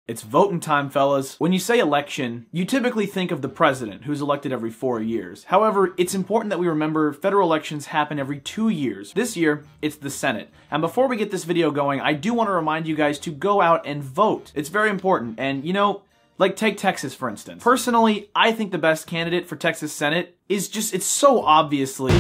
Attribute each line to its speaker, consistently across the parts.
Speaker 1: It's voting time, fellas. When you say election, you typically think of the president, who's elected every 4 years. However, it's important that we remember federal elections happen every 2 years. This year, it's the Senate. And before we get this video going, I do want to remind you guys to go out and vote. It's very important. And you know, like take Texas, for instance. Personally, I think the best candidate for Texas Senate is just, it's so obviously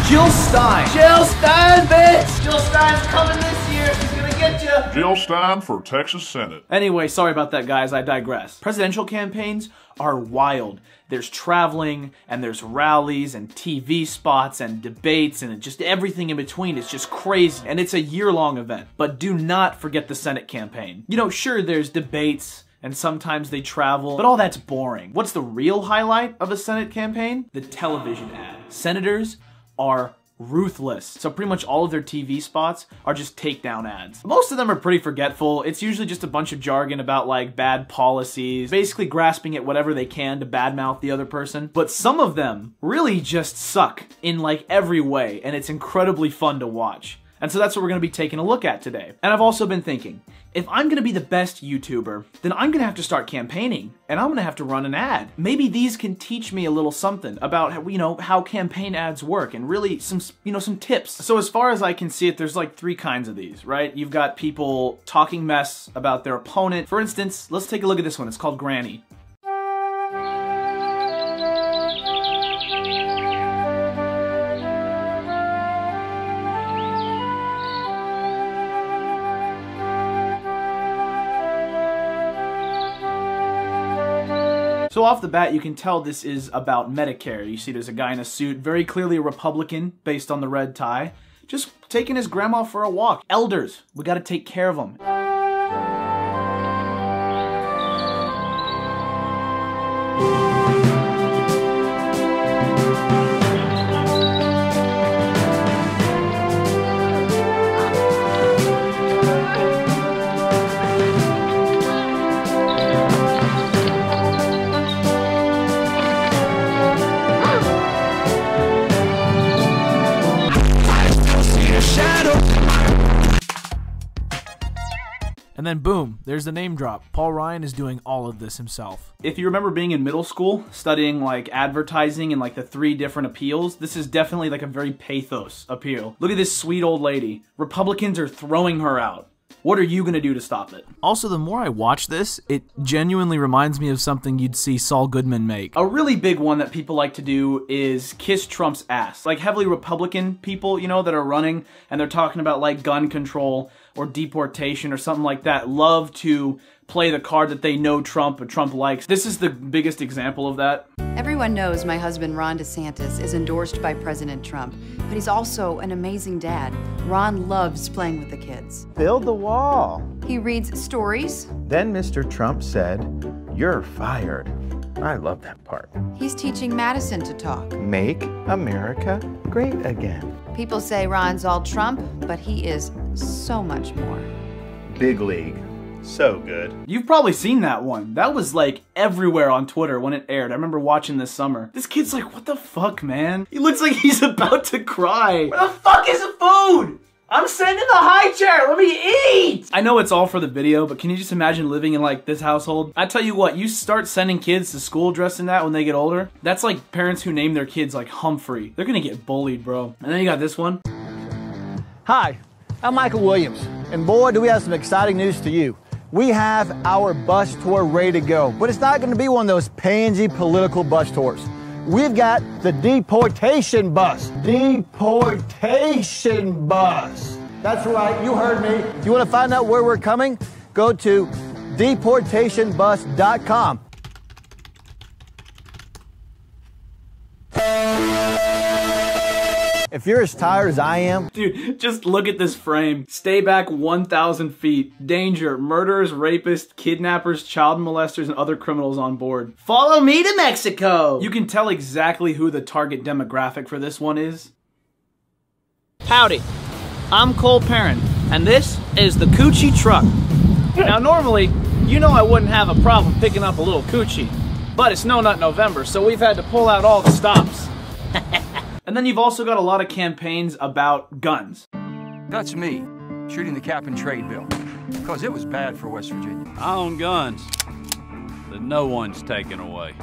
Speaker 1: Jill Stein. Jill Stein, bitch! Jill Stein's coming this year. She's gonna get you.
Speaker 2: Jill Stein for Texas Senate.
Speaker 1: Anyway, sorry about that, guys. I digress. Presidential campaigns are wild. There's traveling, and there's rallies, and TV spots, and debates, and just everything in between. It's just crazy, and it's a year-long event. But do not forget the Senate campaign. You know, sure, there's debates, and sometimes they travel, but all that's boring. What's the real highlight of a Senate campaign? The television ad. Senators are ruthless. So pretty much all of their TV spots are just takedown ads. Most of them are pretty forgetful. It's usually just a bunch of jargon about like bad policies, basically grasping at whatever they can to badmouth the other person. But some of them really just suck in like every way, and it's incredibly fun to watch. And so that's what we're going to be taking a look at today. And I've also been thinking, if I'm going to be the best YouTuber, then I'm going to have to start campaigning, and I'm going to have to run an ad. Maybe these can teach me a little something about how, you know, how campaign ads work, and really some, you know, some tips. So as far as I can see it, there's like 3 kinds of these, right? You've got people talking mess about their opponent. For instance, let's take a look at this one. It's called Granny. So off the bat, you can tell this is about Medicare. You see there's a guy in a suit, very clearly a Republican based on the red tie, just taking his grandma for a walk. Elders, we gotta take care of them. And then boom, there's the name drop. Paul Ryan is doing all of this himself. If you remember being in middle school, studying like advertising and like the 3 different appeals, this is definitely like a very pathos appeal. Look at this sweet old lady. Republicans are throwing her out. What are you gonna do to stop it? Also, the more I watch this, it genuinely reminds me of something you'd see Saul Goodman make. A really big one that people like to do is kiss Trump's ass. Like heavily Republican people, you know, that are running and they're talking about like gun control or deportation or something like that, love to play the card that they know Trump or Trump likes. This is the biggest example of that.
Speaker 3: Everyone knows my husband Ron DeSantis is endorsed by President Trump, but he's also an amazing dad. Ron loves playing with the kids.
Speaker 4: Build the wall.
Speaker 3: He reads stories.
Speaker 4: Then Mr. Trump said, "You're fired." I love that part.
Speaker 3: He's teaching Madison to talk.
Speaker 4: Make America great again.
Speaker 3: People say Ron's all Trump, but he is so much more.
Speaker 4: Big league. So good.
Speaker 1: You've probably seen that one. That was like everywhere on Twitter when it aired. I remember watching this summer. This kid's like, what the fuck, man? He looks like he's about to cry. Where the fuck is the food? I'm sitting in the high chair, let me eat! I know it's all for the video, but can you just imagine living in like this household? I tell you what, you start sending kids to school dressed in that when they get older, that's like parents who name their kids like Humphrey. They're gonna get bullied, bro. And then you got this one.
Speaker 5: Hi, I'm Michael Williams, and boy, do we have some exciting news to you. We have our bus tour ready to go, but it's not gonna be one of those pansy political bus tours. We've got the deportation bus. Deportation bus. That's right, you heard me. If you want to find out where we're coming, go to deportationbus.com. If you're as tired as I am...
Speaker 1: Dude, just look at this frame. Stay back 1,000 feet. Danger. Murderers, rapists, kidnappers, child molesters, and other criminals on board. Follow me to Mexico! You can tell exactly who the target demographic for this one is. Howdy. I'm Cole Perrine, and this is the Coochie Truck. Now normally, you know I wouldn't have a problem picking up a little coochie, but it's No Nut November, so we've had to pull out all the stops. And then you've also got a lot of campaigns about guns.
Speaker 6: That's me, shooting the cap and trade bill. Because it was bad for West Virginia.
Speaker 7: I own guns that no one's taken away.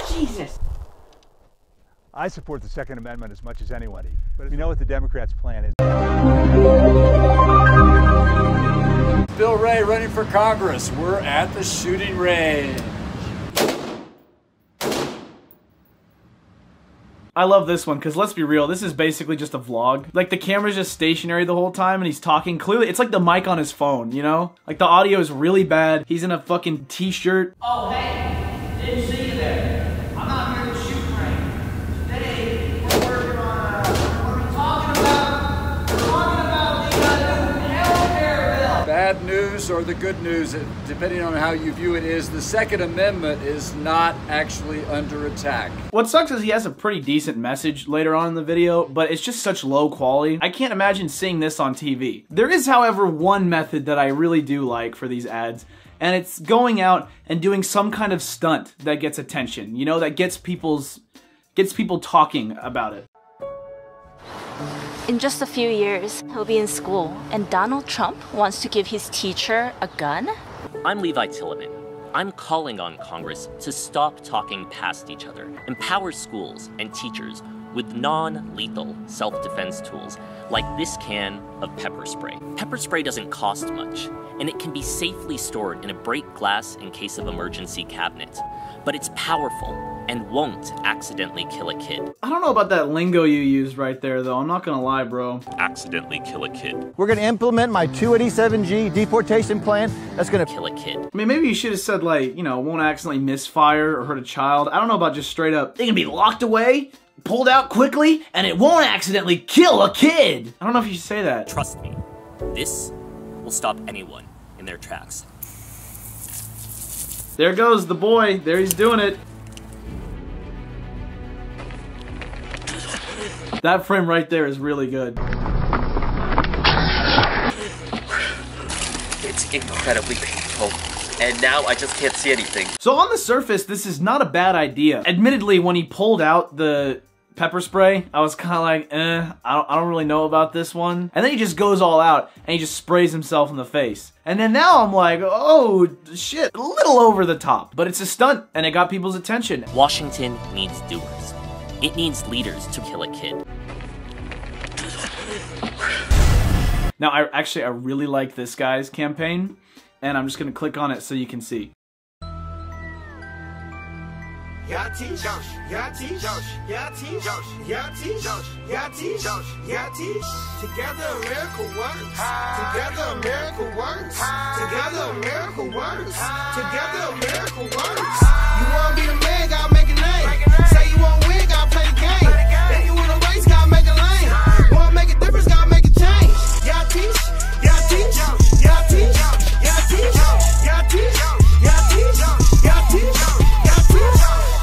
Speaker 1: Jesus.
Speaker 5: I support the Second Amendment as much as anybody, but you know what the Democrats' plan is.
Speaker 6: Bill Ray running for Congress. We're at the shooting range.
Speaker 1: I love this one, because let's be real, this is basically just a vlog. Like, the camera's just stationary the whole time, and he's talking clearly. It's like the mic on his phone, you know? Like, the audio is really bad. He's in a fucking t-shirt.
Speaker 8: Oh, hey, didn't see you there. I'm not here to shoot range. Today, we're working on, what are we talking about? We're talking about the new healthcare bill.
Speaker 6: Bad news or the good news, depending on how you view it, is the Second Amendment is not actually under attack.
Speaker 1: What sucks is he has a pretty decent message later on in the video, but it's just such low quality. I can't imagine seeing this on TV. There is, however, one method that I really do like for these ads, and it's going out and doing some kind of stunt that gets attention, you know, that gets people talking about it.
Speaker 9: In just a few years, he'll be in school, and Donald Trump wants to give his teacher a gun?
Speaker 10: I'm Levi Tilleman. I'm calling on Congress to stop talking past each other, empower schools and teachers with non-lethal self-defense tools like this can of pepper spray. Pepper spray doesn't cost much, and it can be safely stored in a break glass in case of emergency cabinet. But it's powerful and won't accidentally kill a kid.
Speaker 1: I don't know about that lingo you used right there, though. I'm not gonna lie, bro.
Speaker 10: Accidentally kill a kid.
Speaker 5: We're gonna implement my 287G deportation plan that's gonna
Speaker 10: kill a kid.
Speaker 1: I mean, maybe you should have said, like, you know, won't accidentally misfire or hurt a child. I don't know about just straight up, they can be locked away, pulled out quickly, and it won't accidentally kill a kid. I don't know if you should say that.
Speaker 10: Trust me, this will stop anyone in their tracks.
Speaker 1: There goes the boy. There he's doing it. That frame right there is really good.
Speaker 11: It's incredibly painful. And now I just can't see anything.
Speaker 1: So on the surface, this is not a bad idea. Admittedly, when he pulled out the pepper spray, I was kind of like, I don't really know about this one. And then he just goes all out and he just sprays himself in the face. And then now I'm like, oh shit, a little over the top. But it's a stunt and it got people's attention.
Speaker 10: Washington needs doers. It needs leaders to kill a kid.
Speaker 1: Now, I really like this guy's campaign, and I'm just gonna click on it so you can see.
Speaker 8: Together America works. Together America works. Together America works. Together America works. You wanna be the man, gotta make a name. Say you wanna win, gotta play the game. If you wanna race, gotta make a lane. Wanna make a difference, gotta make a change. Y'all teach, y'all teach, y'all teach, y'all teach, y'all teach, y'all teach, y'all teach, y'all teach.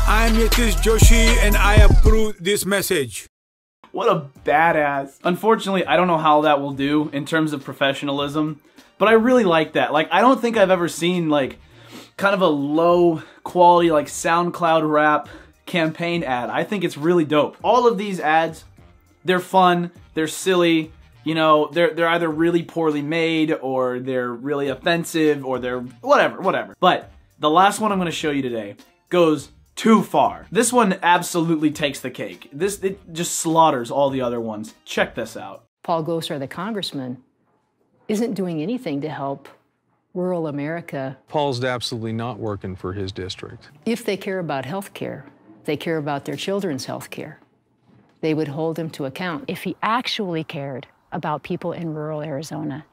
Speaker 12: I'm Yatish Joshi and I approve this message.
Speaker 1: What a badass. Unfortunately, I don't know how that will do in terms of professionalism, but I really like that. Like, I don't think I've ever seen, like, kind of a low quality, like, SoundCloud rap campaign ad. I think it's really dope. All of these ads, they're fun, they're silly, you know, they're either really poorly made, or they're really offensive, or they're whatever. But the last one I'm gonna show you today goes too far. This one absolutely takes the cake. It just slaughters all the other ones. Check this out.
Speaker 13: Paul Gosar, the congressman, isn't doing anything to help rural America.
Speaker 14: Paul's absolutely not working for his district.
Speaker 13: If they care about health care, they care about their children's health care, they would hold him to account.
Speaker 15: If he actually cared about people in rural Arizona,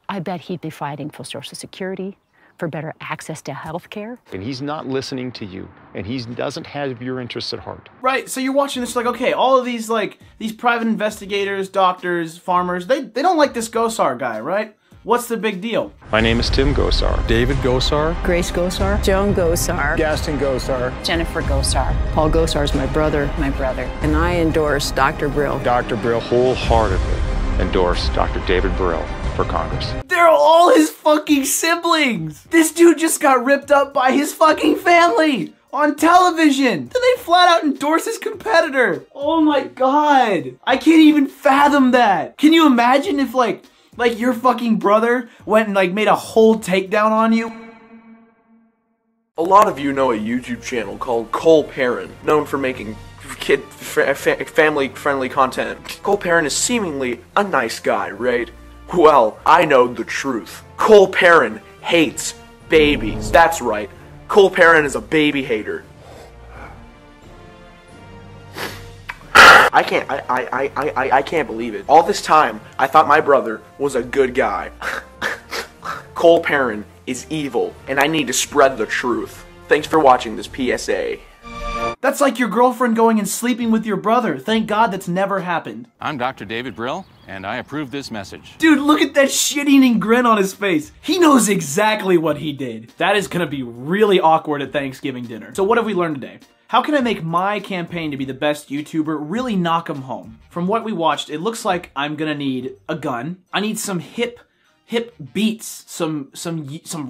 Speaker 15: I bet he'd be fighting for Social Security, for better access to health care.
Speaker 16: And he's not listening to you, and he doesn't have your interests at heart.
Speaker 1: Right, so you're watching this like, okay, all of these, like, these private investigators, doctors, farmers, they don't like this Gosar guy, right? What's the big deal?
Speaker 16: My name is Tim Gosar.
Speaker 14: David Gosar.
Speaker 13: Grace Gosar.
Speaker 15: Joan Gosar.
Speaker 5: Gaston Gosar.
Speaker 15: Jennifer Gosar.
Speaker 13: Paul Gosar's my brother.
Speaker 15: My brother.
Speaker 13: And I endorse Dr. Brill.
Speaker 16: Dr. Brill wholeheartedly endorsed Dr. David Brill for Congress.
Speaker 1: They're all his fucking siblings! This dude just got ripped up by his fucking family! On television! Then they flat out endorse his competitor! Oh my god! I can't even fathom that! Can you imagine if, like, Like your fucking brother went and like made a whole takedown on you?
Speaker 17: A lot of you know a YouTube channel called Perrine, known for making family-friendly content. Perrine is seemingly a nice guy, right? Well, I know the truth. Perrine hates babies. That's right. Perrine is a baby hater. I can't believe it. All this time, I thought my brother was a good guy. Perrine is evil, and I need to spread the truth. Thanks for watching this PSA.
Speaker 1: That's like your girlfriend going and sleeping with your brother. Thank God that's never happened.
Speaker 7: I'm Dr. David Brill, and I approve this message.
Speaker 1: Dude, look at that shit-eating grin on his face. He knows exactly what he did. That is gonna be really awkward at Thanksgiving dinner. So what have we learned today? How can I make my campaign to be the best YouTuber really knock 'em home? From what we watched, it looks like I'm gonna need a gun. I need some hip beats, some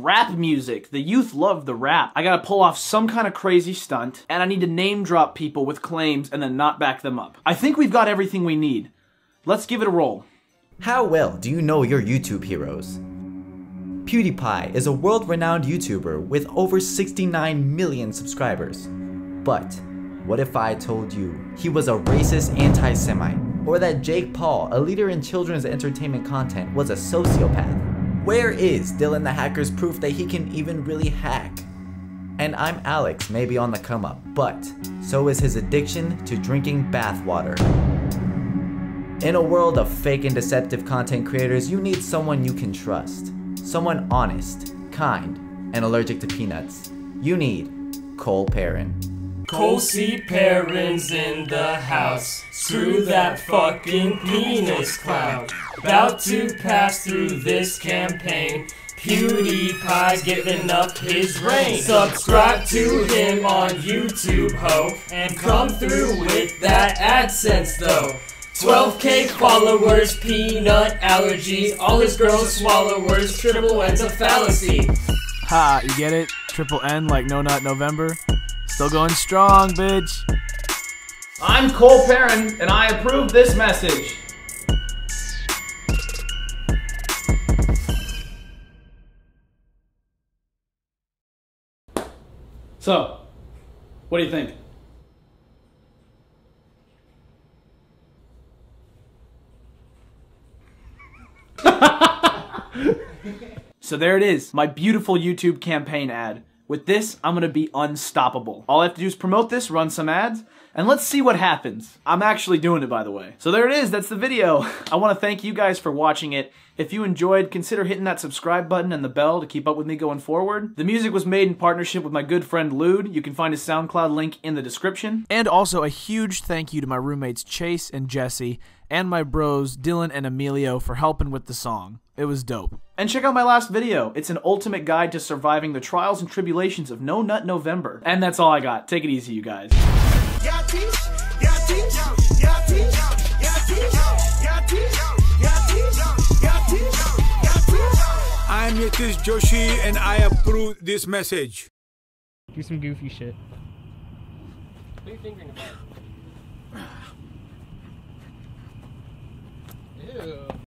Speaker 1: rap music. The youth love the rap. I gotta pull off some kind of crazy stunt, and I need to name drop people with claims and then not back them up. I think we've got everything we need. Let's give it a roll.
Speaker 18: How well do you know your YouTube heroes? PewDiePie is a world-renowned YouTuber with over 69 million subscribers. But what if I told you he was a racist anti-Semite? Or that Jake Paul, a leader in children's entertainment content, was a sociopath? Where is Dylan the Hacker's proof that he can even really hack? And I'm Alex, maybe on the come up, but so is his addiction to drinking bathwater. In a world of fake and deceptive content creators, you need someone you can trust. Someone honest, kind, and allergic to peanuts. You need Perrine.
Speaker 19: Cole C. Perrine's in the house. Screw that fucking penis clown. About to pass through this campaign. PewDiePie's giving up his reign. Subscribe to him on YouTube, ho, and come through with that AdSense, though. 12K followers, peanut allergies, all his girls swallowers, triple N's a fallacy.
Speaker 1: Ha, you get it? Triple N like No Nut November? Still going strong, bitch. I'm Perrine, and I approve this message. So, what do you think? So there it is, my beautiful YouTube campaign ad. With this, I'm gonna be unstoppable. All I have to do is promote this, run some ads, and let's see what happens. I'm actually doing it, by the way. So there it is, that's the video. I wanna thank you guys for watching it. If you enjoyed, consider hitting that subscribe button and the bell to keep up with me going forward. The music was made in partnership with my good friend Lude. You can find his SoundCloud link in the description. And also a huge thank you to my roommates Chase and Jesse, and my bros Dylan and Emilio for helping with the song. It was dope. And check out my last video. It's an ultimate guide to surviving the trials and tribulations of No Nut November. And that's all I got. Take it easy, you guys.
Speaker 12: I'm Yetish Joshi and I approve this message.
Speaker 20: Do some goofy shit.
Speaker 11: What are you fingering about?
Speaker 20: Ew.